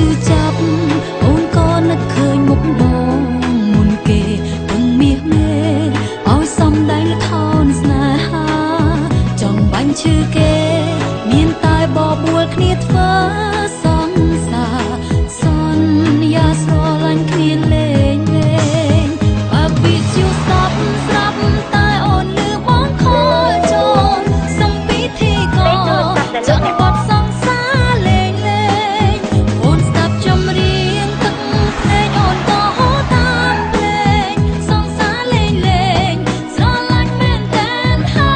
ชื่อจับโอนก็นึกเคยมุกดองมุนเกตึงเมียเมเอาซ้ำได้ละครสนาหาจองบันชื่อเกเมียนตายบ่บัวเครียดฟ้าสองสาซอนยาสรอลันเครียดเลงเลงปากบิดอยู่ซับซับตายอ่อนลืมมองคอจนสัมปีที่ก่อจังบอดสองสาเลงเลงโอนสับจำเรียงตึงเพลงอ่อนก็โหตามเพลงสองสาเลงเลงสรอลันแม่นแตนหา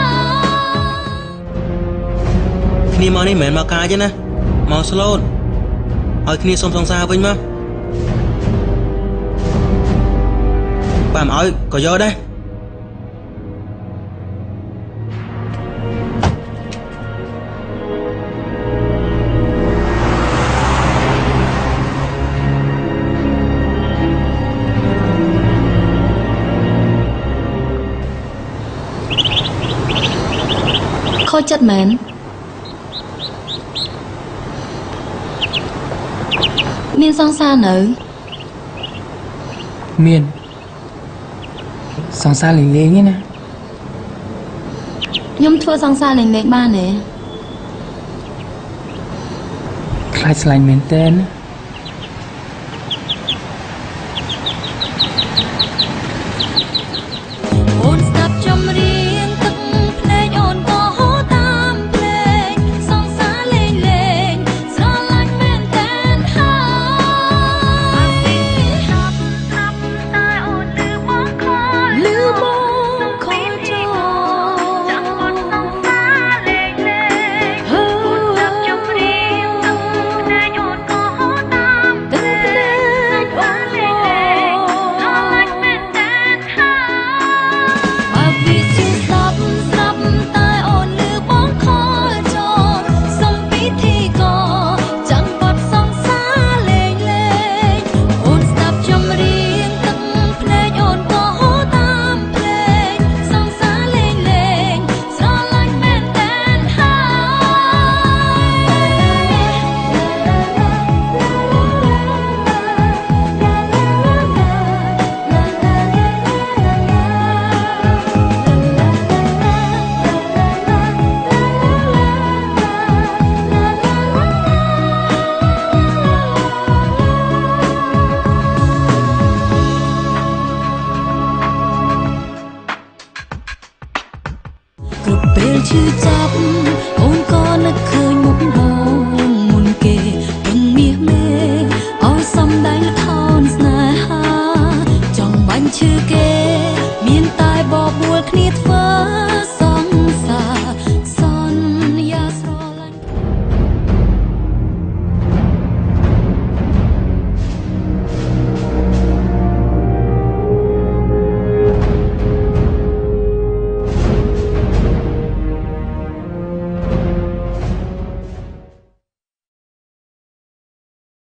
គ្នាមកនេះមិនមែនមកកាយទេណាមកស្លូតឲ្យគ្នាសុំសង្សារវិញមកបើមិនឲ្យក៏យកដែរខូចចិត្តមែនមានសង្សារនៅមានសង្សារលេងលេងណាខ្ញុំធ្វើសង្សារលេងលេងបានទេខ្លាចស្លាញ់មែនតើអូនស្ដាប់ចំរៀងទឹកភ្នែកអូនក៏ហូរតាមភ្លេងសង្សារលេងលេងស្រឡាញ់មែនតែនហើយតែអូនលឺបងខលឺបងខចូលចាំអត់សង្សារលេងលេងអូនស្ដាប់ចំរៀងទឹកភ្នែកអូនក៏ហូរតាមភ្លេងសង្សារលេងលេងស្រឡាញ់មែនតែនហើយវិជាស្ដាប់ស្រាប់តែអូនលឺបងខចូលសុំពីធីក៏ចាំបត់សង្សារលេងលេងអូនស្ដាប់ចំរៀងទឹកភ្នែកអូនក៏ហូរតាមភ្លេងសង្សារលេងលេងស្រឡាញ់មែនតែនគ្រប់ពេលឈឺចាប់អូនក៏នឹកឃើញមុខហងមុនគេពឹងមាសមេឲ្យសំដែងល្ខោនស្នេហាចង់បាញ់ឈឺគេមានតែបបួលគ្នាធ្វើ